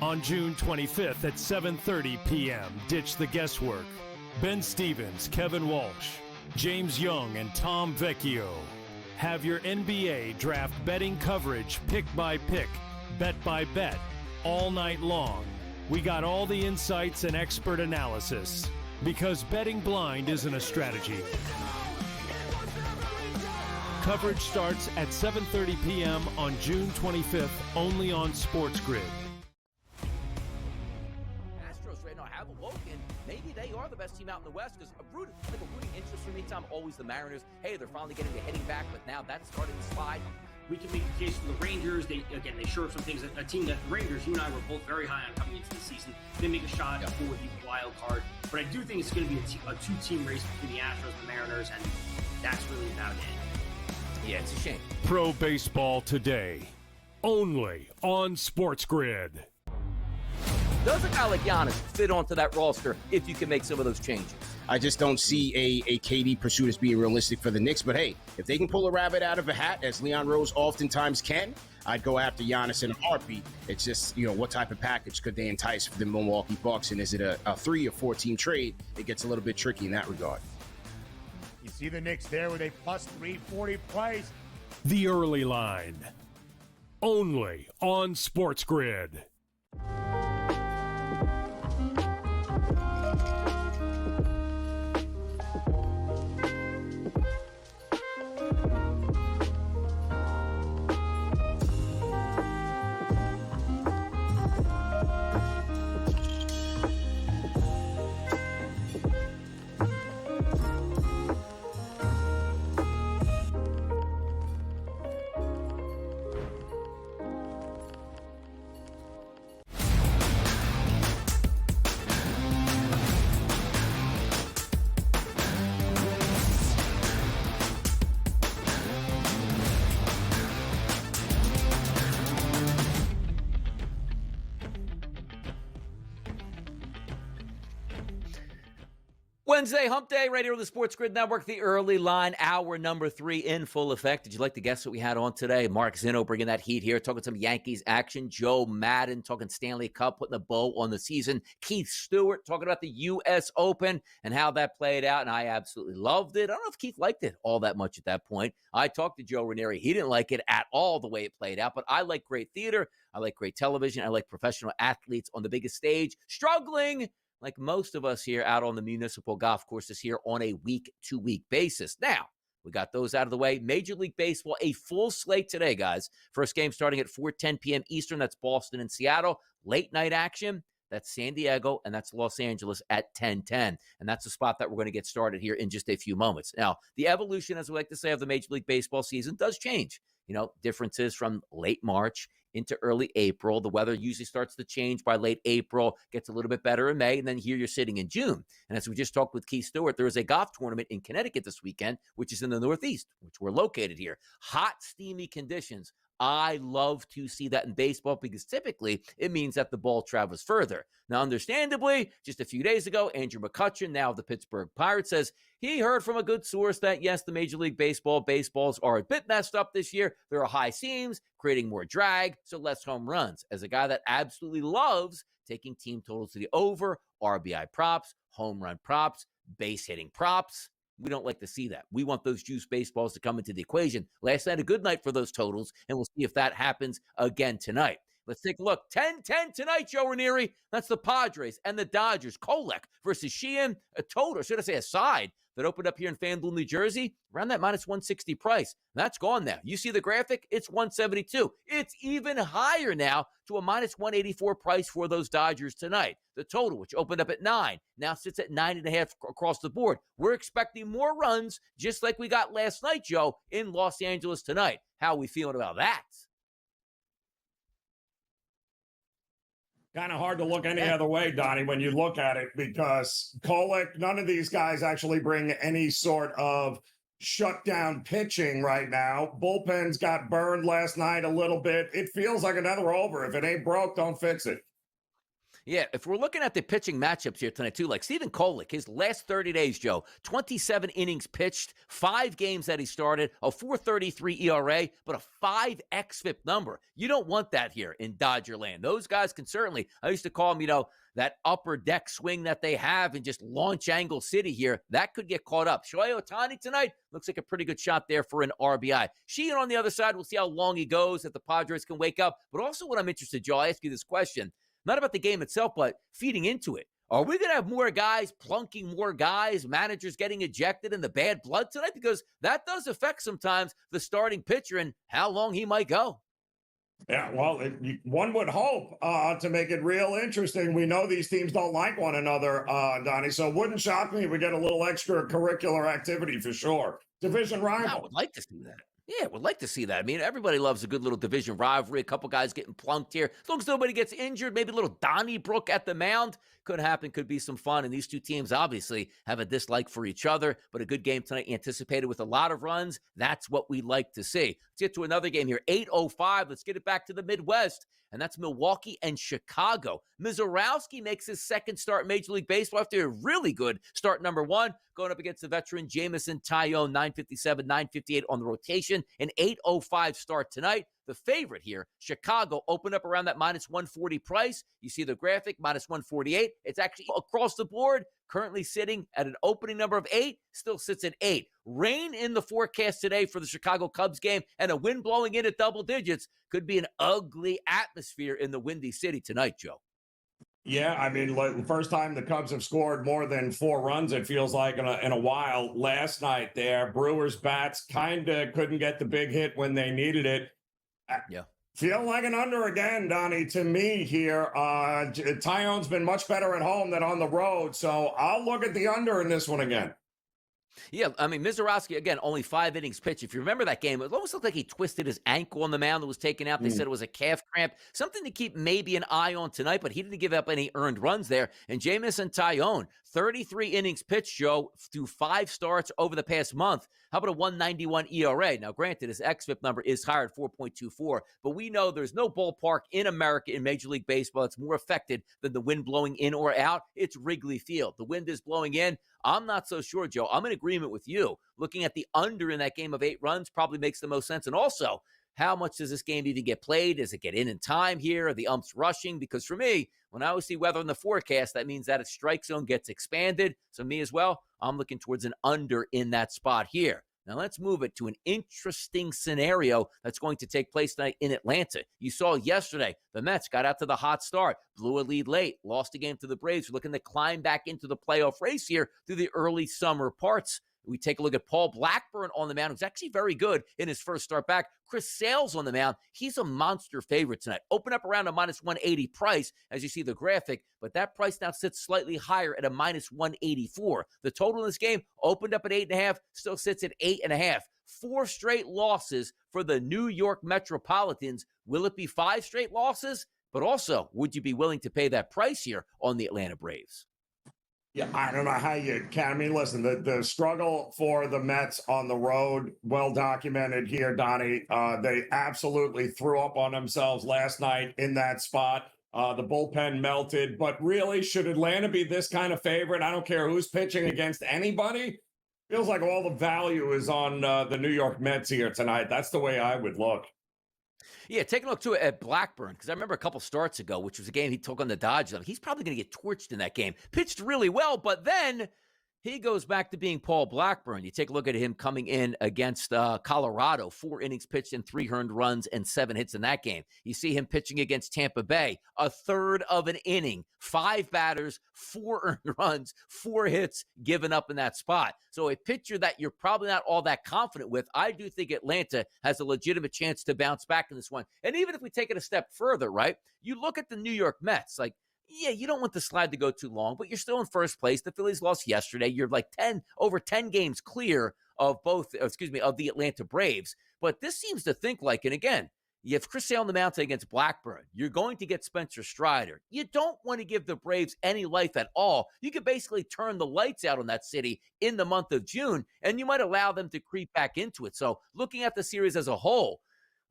On June 25th at 7:30 p.m., ditch the guesswork. Ben Stevens, Kevin Walsh, James Young, and Tom Vecchio have your NBA draft betting coverage pick by pick, bet by bet, all night long. We got all the insights and expert analysis, because betting blind isn't a strategy. Coverage starts at 7:30 p.m. on June 25th, only on SportsGrid. Astros right now have awoken. Maybe they are the best team out in the West, because a rooting interest for me, Tom, always the Mariners. Hey, they're finally getting the hitting back, but now that's starting to slide. We can make the case for the Rangers. They showed some things. A team that the Rangers, you and I were both very high on coming into the season. They make a shot for the wild card. But I do think it's going to be a two-team race between the Astros and the Mariners, and that's really about it. Yeah, it's a shame. Pro Baseball Today, only on SportsGrid. Does a guy like Giannis fit onto that roster if you can make some of those changes? I just don't see a KD pursuit as being realistic for the Knicks. But hey, if they can pull a rabbit out of a hat, as Leon Rose oftentimes can, I'd go after Giannis in a heartbeat. It's just, what type of package could they entice for the Milwaukee Bucks? And is it a 3 or 4 team trade? It gets a little bit tricky in that regard. You see the Knicks there with a plus 340 price. The Early Line, only on SportsGrid. Wednesday, hump day, right here on the SportsGrid Network, the Early Line, hour number 3 in full effect. Did you like to guess what we had on today? Mark Zinno bringing that heat here, talking some Yankees action. Joe Madden talking Stanley Cup, putting a bow on the season. Keith Stewart talking about the U.S. Open and how that played out, and I absolutely loved it. I don't know if Keith liked it all that much at that point. I talked to Joe Ranieri. He didn't like it at all the way it played out, but I like great theater. I like great television. I like professional athletes on the biggest stage struggling like most of us here out on the municipal golf courses here on a week-to-week basis. Now, we got those out of the way. Major League Baseball, a full slate today, guys. First game starting at 4:10 p.m. Eastern. That's Boston and Seattle. Late night action, that's San Diego, and that's Los Angeles at 10:10. And that's the spot that we're going to get started here in just a few moments. Now, the evolution, as we like to say, of the Major League Baseball season does change. Differences from late March into early April. The weather usually starts to change by late April, gets a little bit better in May, and then here you're sitting in June. And as we just talked with Keith Stewart, there is a golf tournament in Connecticut this weekend, which is in the Northeast, which we're located here. Hot, steamy conditions. I love to see that in baseball because typically it means that the ball travels further. Now, understandably, just a few days ago, Andrew McCutchen, now of the Pittsburgh Pirates, says he heard from a good source that, yes, the Major League baseballs are a bit messed up this year. There are high seams, creating more drag, so less home runs. As a guy that absolutely loves taking team totals to the over, RBI props, home run props, base hitting props, we don't like to see that. We want those juice baseballs to come into the equation. Last night, a good night for those totals, and we'll see if that happens again tonight. Let's take a look. 10-10 tonight, Joe Ranieri. That's the Padres and the Dodgers. Kolek versus Sheehan, a total, should I say a side, that opened up here in FanDuel, New Jersey, around that minus 160 price. That's gone now. You see the graphic? It's 172. It's even higher now to a minus 184 price for those Dodgers tonight. The total, which opened up at 9, now sits at 9.5 across the board. We're expecting more runs, just like we got last night, Joe, in Los Angeles tonight. How are we feeling about that? Kind of hard to look any other way, Donnie, when you look at it, because Kolek, none of these guys actually bring any sort of shutdown pitching right now. Bullpens got burned last night a little bit. It feels like another over. If it ain't broke, don't fix it. Yeah, if we're looking at the pitching matchups here tonight, too, like Stephen Kolek, his last 30 days, Joe, 27 innings pitched, 5 games that he started, a 4.33 ERA, but a 5 xFIP number. You don't want that here in Dodger land. Those guys can certainly, I used to call them, that upper deck swing that they have in just launch angle city here, that could get caught up. Shohei Ohtani tonight looks like a pretty good shot there for an RBI. Sheehan on the other side, we'll see how long he goes, if the Padres can wake up. But also what I'm interested, Joe, I ask you this question. Not about the game itself, but feeding into it. Are we going to have more guys plunking more guys, managers getting ejected in the bad blood tonight? Because that does affect sometimes the starting pitcher and how long he might go. Yeah, well, one would hope to make it real interesting. We know these teams don't like one another, Donnie, so it wouldn't shock me if we get a little extracurricular activity for sure. Division rival. I would like to see that. Yeah, would like to see that. I mean, everybody loves a good little division rivalry. A couple guys getting plunked here. As long as nobody gets injured, maybe a little Donnybrook at the mound. Could happen, could be some fun. And these two teams obviously have a dislike for each other, but a good game tonight anticipated with a lot of runs. That's what we like to see. Let's get to another game here. 8:05. Let's get it back to the Midwest. And that's Milwaukee and Chicago. Mizorowski makes his second start in Major League Baseball after a really good start number 1, going up against the veteran Jameson Taillon, 957, 958 on the rotation. An 8:05 start tonight. The favorite here, Chicago, opened up around that minus 140 price. You see the graphic, minus 148. It's actually across the board, currently sitting at an opening number of 8, still sits at 8. Rain in the forecast today for the Chicago Cubs game, and a wind blowing in at double digits. Could be an ugly atmosphere in the Windy City tonight, Joe. Yeah, I mean, the first time the Cubs have scored more than 4 runs, it feels like in a while. Last night there, Brewers bats kind of couldn't get the big hit when they needed it. Yeah. Feel like an under again, Donnie, to me here. Taillon's been much better at home than on the road, so I'll look at the under in this one again. Yeah, I mean, Mizorowski, again, only 5 innings pitched. If you remember that game, it almost looked like he twisted his ankle on the mound that was taken out. They said it was a calf cramp. Something to keep maybe an eye on tonight, but he didn't give up any earned runs there. And Jameson Taillon, 33 innings pitched, Joe, through 5 starts over the past month. How about a 191 ERA? Now, granted, his xFIP number is higher at 4.24, but we know there's no ballpark in America in Major League Baseball that's more affected than the wind blowing in or out. It's Wrigley Field. The wind is blowing in. I'm not so sure, Joe. I'm in agreement with you. Looking at the under in that game of 8 runs probably makes the most sense. And also, how much does this game even get played? Does it get in time here? Are the umps rushing? Because for me, when I always see weather in the forecast, that means that a strike zone gets expanded. So me as well, I'm looking towards an under in that spot here. Now let's move it to an interesting scenario that's going to take place tonight in Atlanta. You saw yesterday, the Mets got out to the hot start, blew a lead late, lost a game to the Braves. We're looking to climb back into the playoff race here through the early summer parts. We take a look at Paul Blackburn on the mound, who's actually very good in his first start back. Chris Sale's on the mound. He's a monster favorite tonight. Open up around a minus 180 price, as you see the graphic, but that price now sits slightly higher at a minus 184. The total in this game opened up at 8.5, still sits at 8.5. 4 straight losses for the New York Metropolitans. Will it be 5 straight losses? But also, would you be willing to pay that price here on the Atlanta Braves? Yeah, I don't know how you can. I mean, listen, the struggle for the Mets on the road, well documented here, Donnie. They absolutely threw up on themselves last night in that spot. The bullpen melted. But really, should Atlanta be this kind of favorite? I don't care who's pitching against anybody. Feels like all the value is on the New York Mets here tonight. That's the way I would look. Yeah, take a look, too, at Blackburn, because I remember a couple starts ago, which was a game he took on the Dodgers. He's probably going to get torched in that game. Pitched really well, but then he goes back to being Paul Blackburn. You take a look at him coming in against Colorado, 4 innings pitched and 3 earned runs and 7 hits in that game. You see him pitching against Tampa Bay, a third of an inning, 5 batters, 4 earned runs, 4 hits given up in that spot. So a pitcher that you're probably not all that confident with, I do think Atlanta has a legitimate chance to bounce back in this one. And even if we take it a step further, right, you look at the New York Mets, like, yeah, you don't want the slide to go too long, but you're still in first place. The Phillies lost yesterday. You're like over 10 games clear of the Atlanta Braves. But this seems to think like, and again, you have Chris Sale on the mound against Blackburn. You're going to get Spencer Strider. You don't want to give the Braves any life at all. You could basically turn the lights out on that city in the month of June, and you might allow them to creep back into it. So looking at the series as a whole,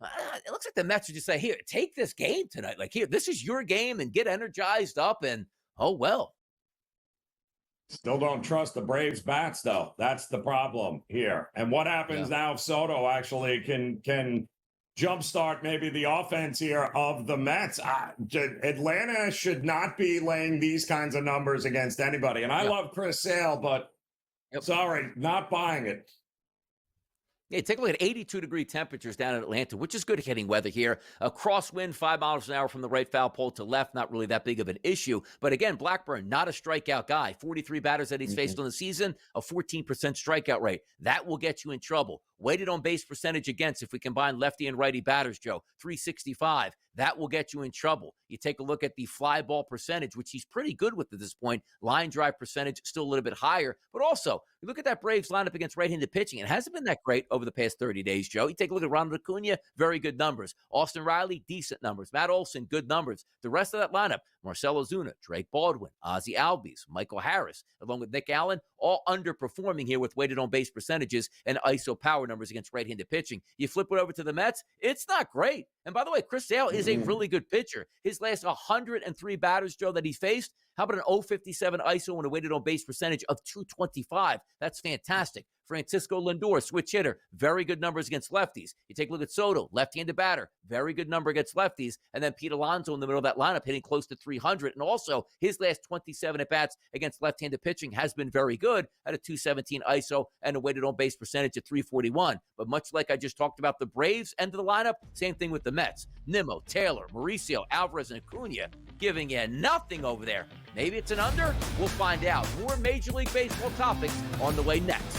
It looks like the Mets would just say, here, take this game tonight. Like, here, this is your game, and get energized up, and oh, well. Still don't trust the Braves bats, though. That's the problem here. And what happens now if Soto actually can jumpstart maybe the offense here of the Mets? Atlanta should not be laying these kinds of numbers against anybody. And I love Chris Sale, but sorry, not buying it. Yeah, take a look at 82-degree temperatures down in Atlanta, which is good hitting weather here. A crosswind, 5 miles an hour from the right foul pole to left, not really that big of an issue. But again, Blackburn, not a strikeout guy. 43 batters that he's faced on the season, a 14% strikeout rate. That will get you in trouble. Weighted on base percentage against, if we combine lefty and righty batters, Joe, 365. That will get you in trouble. You take a look at the fly ball percentage, which he's pretty good with at this point. Line drive percentage still a little bit higher. But also, you look at that Braves lineup against right-handed pitching. It hasn't been that great over the past 30 days, Joe. You take a look at Ronald Acuna, very good numbers. Austin Riley, decent numbers. Matt Olson, good numbers. The rest of that lineup, Marcell Ozuna, Drake Baldwin, Ozzie Albies, Michael Harris, along with Nick Allen, all underperforming here with weighted on base percentages and ISO power numbers against right-handed pitching. You flip it over to the Mets, it's not great. And by the way, Chris Sale is a really good pitcher. His last 103 batters, Joe, that he's faced, how about an 0.57 ISO and a weighted on base percentage of 225? That's fantastic. Francisco Lindor, switch hitter, very good numbers against lefties. You take a look at Soto, left-handed batter, very good number against lefties. And then Pete Alonso in the middle of that lineup hitting close to 300. And also his last 27 at-bats against left-handed pitching has been very good at a 217 ISO and a weighted on base percentage of 341. But much like I just talked about the Braves end of the lineup, same thing with the Mets. Nimmo, Taylor, Mauricio, Alvarez, and Acuna giving you nothing over there. Maybe it's an under? We'll find out. More Major League Baseball topics on the way next.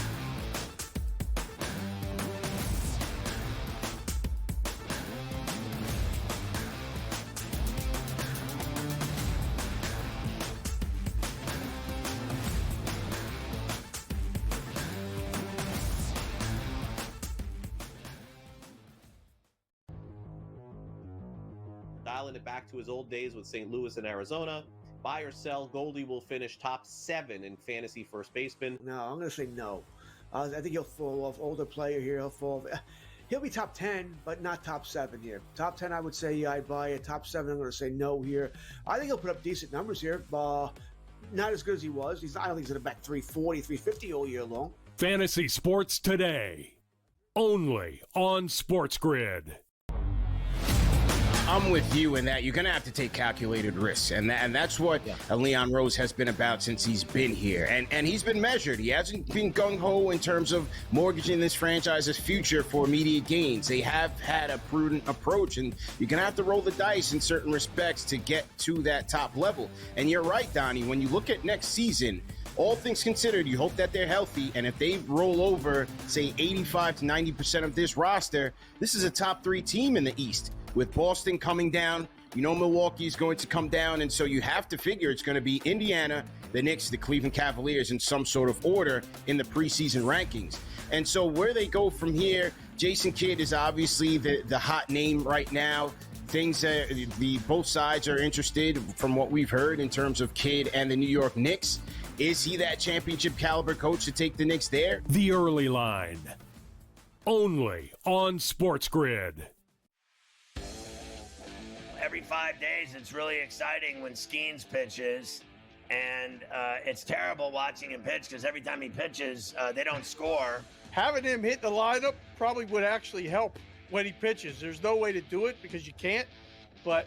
Dialing it back to his old days with St. Louis and Arizona. Buy or sell, Goldie will finish top 7 in fantasy first baseman. No, I'm going to say no. I think he'll fall off. Older player here, he'll fall off. He'll be top 10, but not top 7 here. Top 10, I would say I'd buy it. Top 7, I'm going to say no here. I think he'll put up decent numbers here. Not as good as he was. I don't think he's going to bat 340, 350 all year long. Fantasy Sports Today, only on SportsGrid. I'm with you in that you're going to have to take calculated risks. And that's what Leon Rose has been about since he's been here. And he's been measured. He hasn't been gung-ho in terms of mortgaging this franchise's future for immediate gains. They have had a prudent approach, and you're going to have to roll the dice in certain respects to get to that top level. And you're right, Donnie, when you look at next season, all things considered, you hope that they're healthy. And if they roll over, say, 85 to 90% of this roster, this is a top 3 team in the East. With Boston coming down, Milwaukee is going to come down, and so you have to figure it's going to be Indiana, the Knicks, the Cleveland Cavaliers in some sort of order in the preseason rankings. And so where they go from here, Jason Kidd is obviously the hot name right now. Both sides are interested from what we've heard in terms of Kidd and the New York Knicks. Is he that championship caliber coach to take the Knicks there? The Early Line, only on SportsGrid. Every 5 days, it's really exciting when Skeens pitches, and it's terrible watching him pitch because every time he pitches, they don't score. Having him hit the lineup probably would actually help when he pitches. There's no way to do it because you can't, but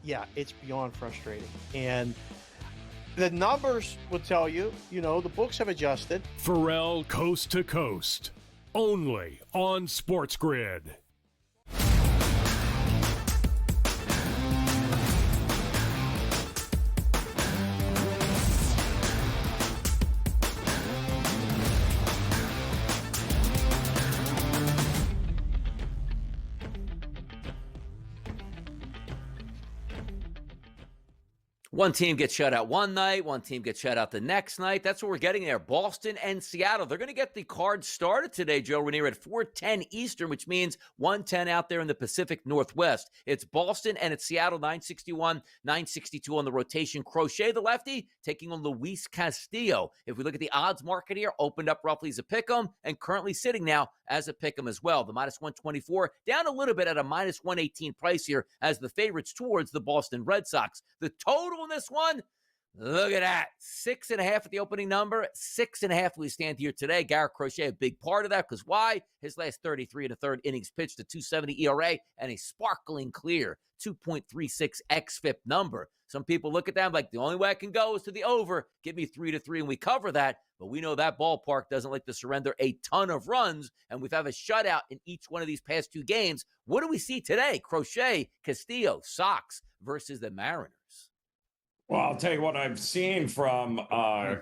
yeah, it's beyond frustrating. And the numbers will tell you, the books have adjusted. Pharrell Coast to Coast, only on SportsGrid. One team gets shut out one night, one team gets shut out the next night. That's what we're getting there. Boston and Seattle. They're going to get the card started today, Joe Ranier, at 4:10 Eastern, which means 1:10 out there in the Pacific Northwest. It's Boston and it's Seattle, 961, 962 on the rotation. Crochet, the lefty, taking on Luis Castillo. If we look at the odds market here, opened up roughly as a pick'em and currently sitting now as a pick'em as well. The minus 124, down a little bit at a minus 118 price here as the favorites towards the Boston Red Sox. The total in this one, look at that. 6.5 at the opening number. 6.5 we stand here today. Garrett Crochet, a big part of that, because why? His last 33 and a third innings pitched, a 2.70 ERA and a sparkling clear 2.36 xFIP number. Some people look at that like the only way I can go is to the over. Give me 3-3 and we cover that. But we know that ballpark doesn't like to surrender a ton of runs, and we've had a shutout in each one of these past two games. What do we see today? Crochet, Castillo, Sox versus the Mariners. Well, I'll tell you what I've seen from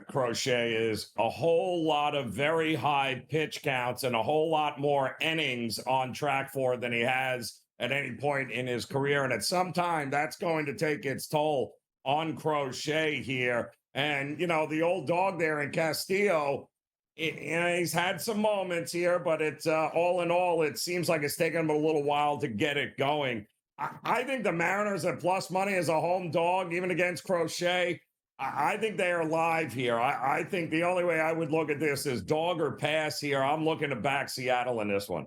Crochet is a whole lot of very high pitch counts and a whole lot more innings on track for than he has at any point in his career. And at some time, that's going to take its toll on Crochet here. And, you know, the old dog there in Castillo, he's had some moments here, but it's all in all, it seems like it's taken him a little while to get it going. I think the Mariners at plus money as a home dog, even against Crochet, I think they are live here. I think the only way I would look at this is dog or pass here. I'm looking to back Seattle in this one.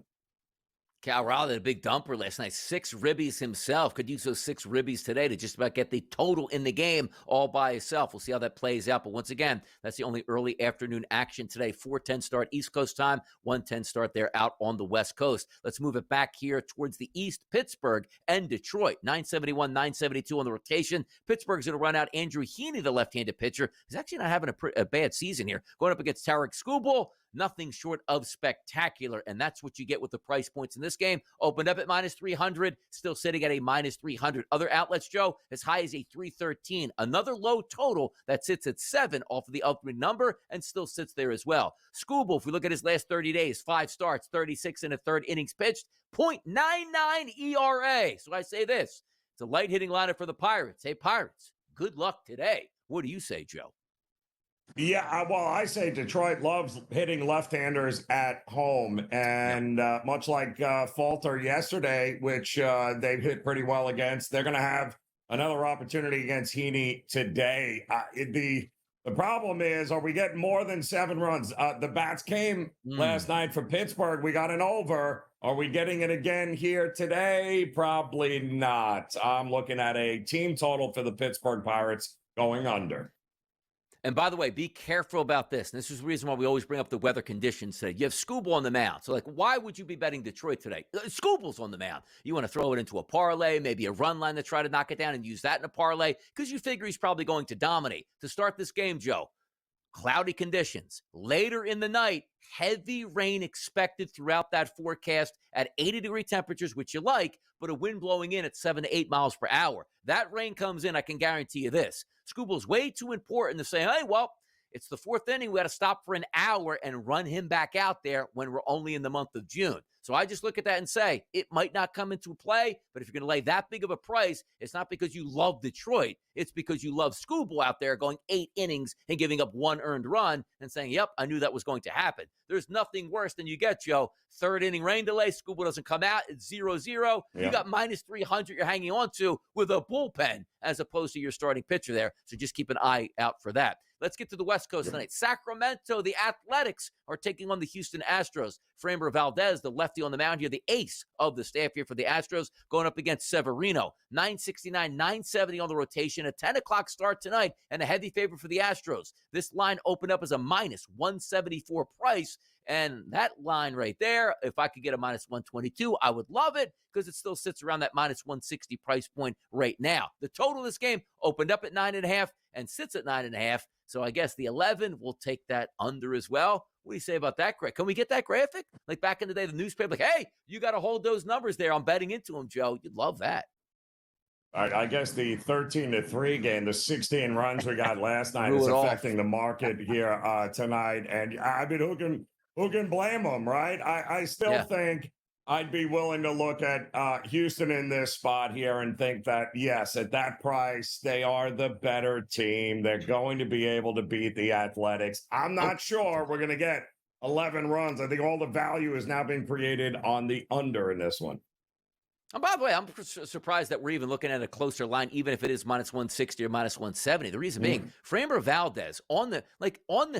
Cal Raleigh had a big dumper last night. 6 ribbies himself. Could use those 6 ribbies today to just about get the total in the game all by himself. We'll see how that plays out. But once again, that's the only early afternoon action today. 4:10 start East Coast time, 1:10 start there out on the West Coast. Let's move it back here towards the East. Pittsburgh and Detroit. 971, 972 on the rotation. Pittsburgh's going to run out Andrew Heaney, the left-handed pitcher. He's actually not having a bad season here. Going up against Tarek Skubal. Nothing short of spectacular, and that's what you get with the price points in this game. Opened up at minus 300, still sitting at a minus 300. Other outlets, Joe, as high as a 313. Another low total that sits at 7 off of the opening number and still sits there as well. Skubal, if we look at his last 30 days, 5 starts, 36 and a third innings pitched, 0.99 ERA. So I say this, it's a light hitting lineup for the Pirates. Hey, Pirates, good luck today. What do you say, Joe? Yeah, well, I say Detroit loves hitting left-handers at home, and much like Falter yesterday, which they've hit pretty well against, they're going to have another opportunity against Heaney today. The problem is, are we getting more than 7 runs? The bats came last night for Pittsburgh. We got an over. Are we getting it again here today? Probably not. I'm looking at a team total for the Pittsburgh Pirates going under. And by the way, be careful about this. And this is the reason why we always bring up the weather conditions today. You have Skubal on the mound. So, why would you be betting Detroit today? Skubal's on the mound. You want to throw it into a parlay, maybe a run line to try to knock it down and use that in a parlay because you figure he's probably going to dominate. To start this game, Joe, cloudy conditions. Later in the night, heavy rain expected throughout that forecast at 80-degree temperatures, which you like, but a wind blowing in at 7 to 8 miles per hour. That rain comes in, I can guarantee you this. Skubal's way too important to say, hey, well, it's the 4th inning. We got to stop for an hour and run him back out there when we're only in the month of June. So I just look at that and say, it might not come into play, but if you're going to lay that big of a price, it's not because you love Detroit. It's because you love Skubal out there going 8 innings and giving up 1 earned run and saying, yep, I knew that was going to happen. There's nothing worse than you get, Joe. 3rd inning rain delay, Skubal doesn't come out. It's 0-0. Yeah. You got minus 300 you're hanging on to with a bullpen as opposed to your starting pitcher there. So just keep an eye out for that. Let's get to the West Coast tonight. Sacramento, the Athletics are taking on the Houston Astros. Framber Valdez, the lefty on the mound here, the ace of the staff here for the Astros, going up against Severino. 969, 970 on the rotation. A 10 o'clock start tonight and a heavy favorite for the Astros. This line opened up as a minus 174 price. And that line right there, if I could get a minus 122, I would love it because it still sits around that minus 160 price point right now. The total of this game opened up at 9.5 and sits at 9.5. So I guess the 11 will take that under as well. What do you say about that, Greg? Can we get that graphic? Like back in the day, the newspaper, like, hey, you got to hold those numbers there. I'm betting into them, Joe. You'd love that. I guess the 13-3 game, the 16 runs we got last night is affecting the market here tonight. And I mean, who can blame them, right? I still think I'd be willing to look at Houston in this spot here and think that, yes, at that price, they are the better team. They're going to be able to beat the Athletics. I'm not sure we're going to get 11 runs. I think all the value is now being created on the under in this one. And by the way, I'm surprised that we're even looking at a closer line, even if it is minus 160 or minus 170. The reason being, Framber Valdez on the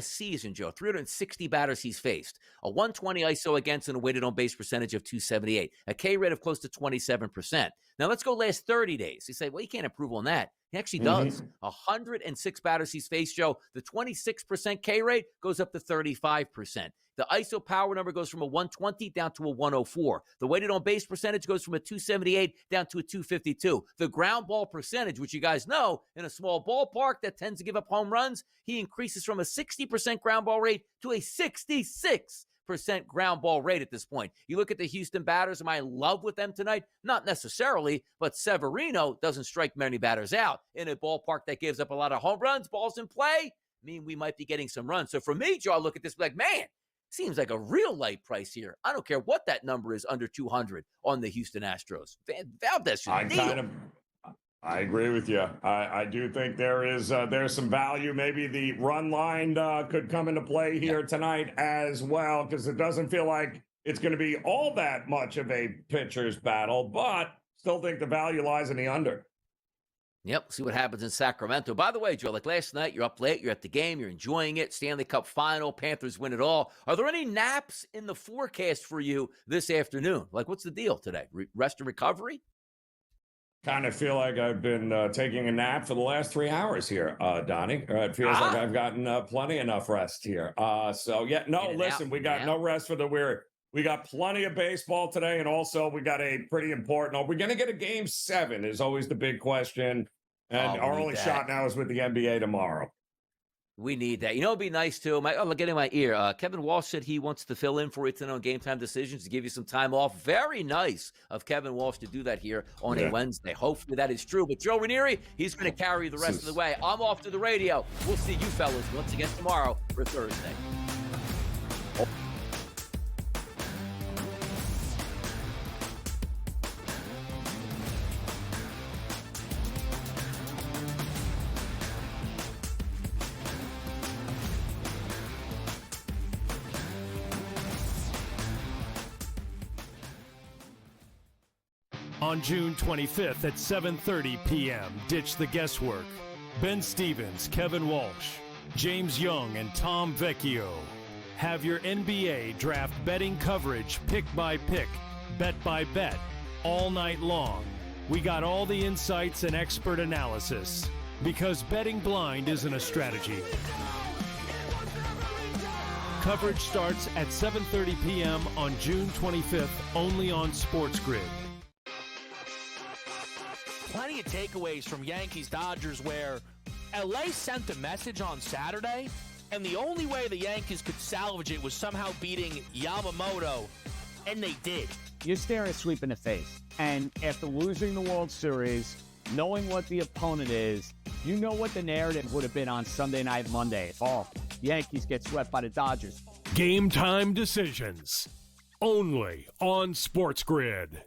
season, Joe, 360 batters he's faced, a 120 ISO against and a weighted on base percentage of 278, a K rate of close to 27%. Now let's go last 30 days. You say, well, you can't improve on that. He actually does. 106 batters he's faced, Joe. The 26% K rate goes up to 35%. The ISO power number goes from a 120 down to a 104. The weighted on base percentage goes from a 278 down to a 252. The ground ball percentage, which you guys know, in a small ballpark that tends to give up home runs, he increases from a 60% ground ball rate to a 66% ground ball rate at this point. You look at the Houston batters, am I in love with them tonight? Not necessarily, but Severino doesn't strike many batters out in a ballpark that gives up a lot of home runs, balls in play. We might be getting some runs. So for me, Joe, I look at this like, man, seems like a real light price here. I don't care what that number is under 200 on the Houston Astros. Valdez should deal. I agree with you. I do think there's some value. Maybe the run line could come into play here tonight as well, because it doesn't feel like it's going to be all that much of a pitcher's battle, but still think the value lies in the under. Yep, see what happens in Sacramento. By the way, Joe, like last night, you're up late, you're at the game, you're enjoying it, Stanley Cup final, Panthers win it all. Are there any naps in the forecast for you this afternoon? Like, what's the deal today? Rest and recovery? Kind of feel like I've been taking a nap for the last 3 hours here, Donnie. It feels like I've gotten plenty enough rest here. Listen, we got no rest for the weary. We got plenty of baseball today, and also we got a pretty important. Are we going to get a game 7 is always the big question. And our only shot now is with the NBA tomorrow. We need that. You know, it'd be nice too. Get in my ear. Kevin Walsh said he wants to fill in for you tonight on Game Time Decisions to give you some time off. Very nice of Kevin Walsh to do that here on a Wednesday. Hopefully that is true. But Joe Ranieri, he's going to carry you the rest of the way. I'm off to the radio. We'll see you fellas once again tomorrow for Thursday. On June 25th at 7:30 p.m., ditch the guesswork. Ben Stevens, Kevin Walsh, James Young, and Tom Vecchio have your NBA draft betting coverage pick by pick, bet by bet, all night long. We got all the insights and expert analysis, because betting blind isn't a strategy. Coverage starts at 7:30 p.m. on June 25th, only on SportsGrid. Plenty of takeaways from Yankees-Dodgers where LA sent the message on Saturday, and the only way the Yankees could salvage it was somehow beating Yamamoto, and they did. You're staring a sweep in the face, and after losing the World Series, knowing what the opponent is, you know what the narrative would have been on Sunday Night Monday. Yankees get swept by the Dodgers. Game Time Decisions, only on SportsGrid.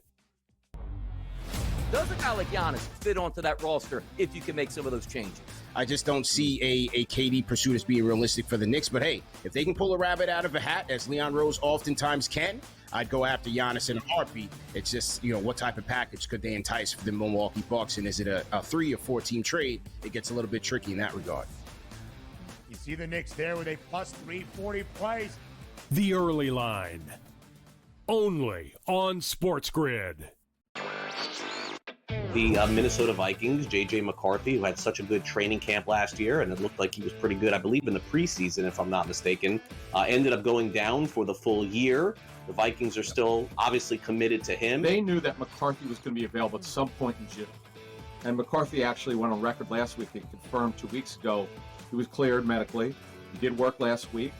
Does a guy like Giannis fit onto that roster if you can make some of those changes? I just don't see a KD pursuit as being realistic for the Knicks. But hey, if they can pull a rabbit out of a hat, as Leon Rose oftentimes can, I'd go after Giannis in a heartbeat. It's just, what type of package could they entice for the Milwaukee Bucks? And is it a 3 or 4 team trade? It gets a little bit tricky in that regard. You see the Knicks there with a plus 340 price. The early line, only on SportsGrid. The Minnesota Vikings, J.J. McCarthy, who had such a good training camp last year, and it looked like he was pretty good, I believe, in the preseason, if I'm not mistaken, ended up going down for the full year. The Vikings are still obviously committed to him. They knew that McCarthy was going to be available at some point in June. And McCarthy actually went on record last week and confirmed 2 weeks ago he was cleared medically. He did work last week.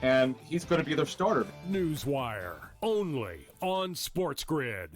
And he's going to be their starter. Newswire, only on SportsGrid.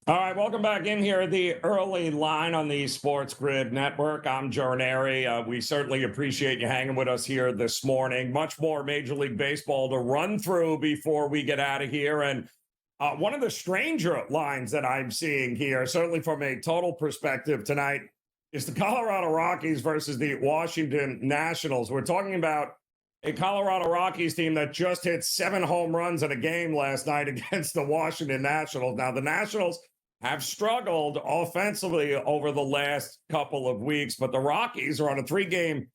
All right, welcome back in here at the early line on the Sports Grid Network. I'm Joe Neri. We certainly appreciate you hanging with us here this morning. Much more Major League Baseball to run through before we get out of here. And one of the stranger lines that I'm seeing here, certainly from a total perspective tonight, is the Colorado Rockies versus the Washington Nationals. We're talking about a Colorado Rockies team that just hit 7 home runs in a game last night against the Washington Nationals. Now, the Nationals have struggled offensively over the last couple of weeks, but the Rockies are on a three-game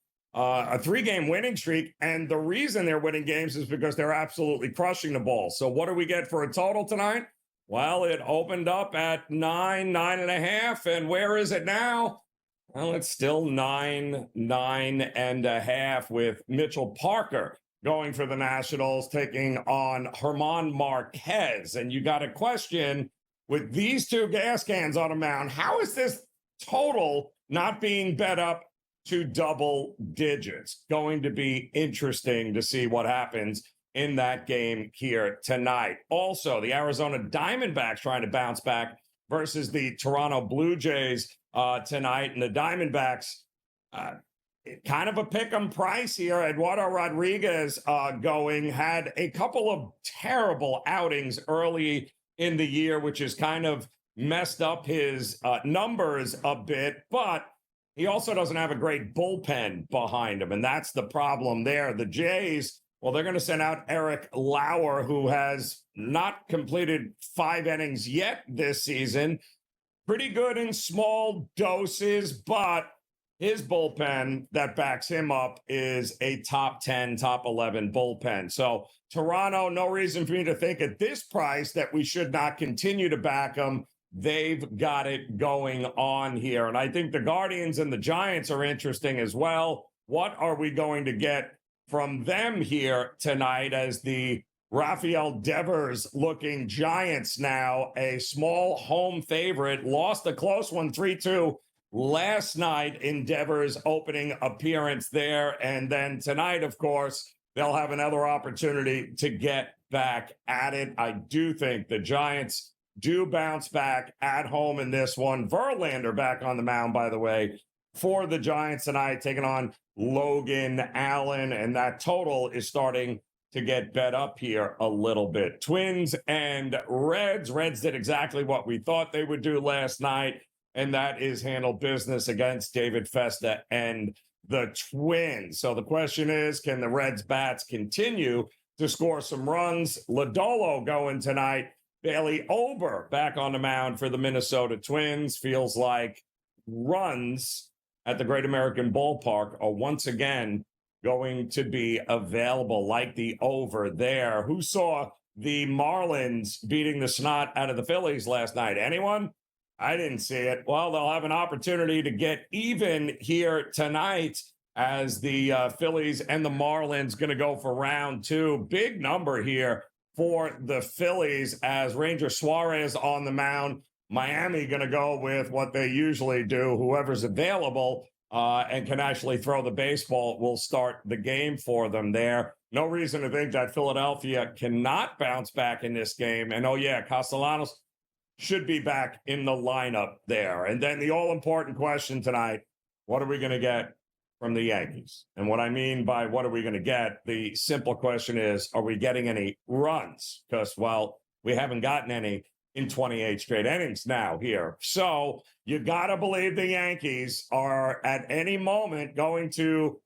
winning streak, and the reason they're winning games is because they're absolutely crushing the ball. So what do we get for a total tonight? Well, it opened up at 9.5, and where is it now? Well, it's still 9.5 with Mitchell Parker going for the Nationals, taking on German Marquez. And you got a question, with these two gas cans on a mound, how is this total not being bet up to double digits? Going to be interesting to see what happens in that game here tonight. Also, the Arizona Diamondbacks trying to bounce back versus the Toronto Blue Jays tonight. And the Diamondbacks, kind of a pick-em price here. Eduardo Rodriguez had a couple of terrible outings early in the year, which has kind of messed up his numbers a bit, but he also doesn't have a great bullpen behind him, and that's the problem there. The Jays, well, they're going to send out Eric Lauer, who has not completed 5 innings yet this season. Pretty good in small doses, but his bullpen that backs him up is a top 10, top 11 bullpen. So Toronto, no reason for me to think at this price that we should not continue to back them. They've got it going on here. And I think the Guardians and the Giants are interesting as well. What are we going to get from them here tonight as the Rafael Devers looking Giants now, a small home favorite, lost a close one 3-2 last night in Devers' opening appearance there. And then tonight, of course, they'll have another opportunity to get back at it. I do think the Giants do bounce back at home in this one. Verlander back on the mound, by the way, for the Giants tonight, taking on Logan Allen. And that total is starting to get bet up here a little bit. Twins and Reds. Reds did exactly what we thought they would do last night, and that is handle business against David Festa and the Twins. So the question is, can the Reds bats continue to score some runs? Lodolo going tonight. Bailey Ober back on the mound for the Minnesota Twins. Feels like runs at the Great American Ballpark are once again going to be available, like the over there. Who saw the Marlins beating the snot out of the Phillies last night? Anyone? I didn't see it. Well, they'll have an opportunity to get even here tonight as the Phillies and the Marlins going to go for round 2. Big number here for the Phillies as Ranger Suarez on the mound. Miami going to go with what they usually do. Whoever's available and can actually throw the baseball will start the game for them there. No reason to think that Philadelphia cannot bounce back in this game. And, oh, yeah, Castellanos should be back in the lineup there. And then the all-important question tonight, what are we going to get from the Yankees? And what I mean by what are we going to get, the simple question is, are we getting any runs? Because, well, we haven't gotten any in 28 straight innings now here. So you got to believe the Yankees are at any moment going to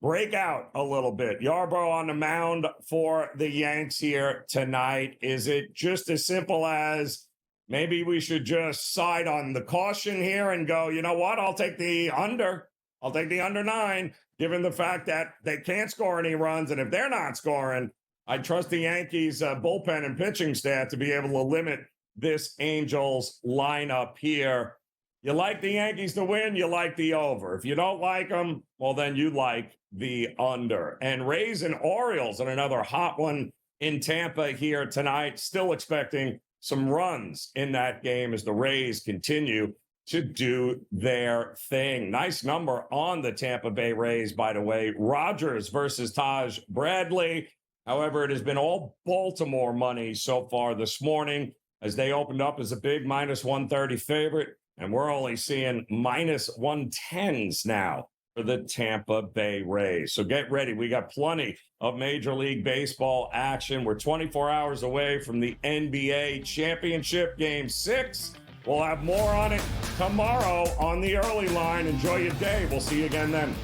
break out a little bit. Yarbrough on the mound for the Yanks here tonight. Is it just as simple as maybe we should just side on the caution here and go, you know what, I'll take the under. I'll take the under 9, given the fact that they can't score any runs. And if they're not scoring, I trust the Yankees bullpen and pitching staff to be able to limit this Angels lineup here. You like the Yankees to win, you like the over. If you don't like them, well, then you like the under. And Rays and Orioles on another hot one in Tampa here tonight. Still expecting some runs in that game as the Rays continue to do their thing. Nice number on the Tampa Bay Rays, by the way. Rogers versus Taj Bradley. However, it has been all Baltimore money so far this morning. as they opened up as a big -130 favorite, and we're only seeing -110s now for the Tampa Bay Rays. So get ready. We got plenty of Major League Baseball action. We're 24 hours away from the NBA Championship Game 6. We'll have more on it tomorrow on the early line. Enjoy your day. We'll see you again then.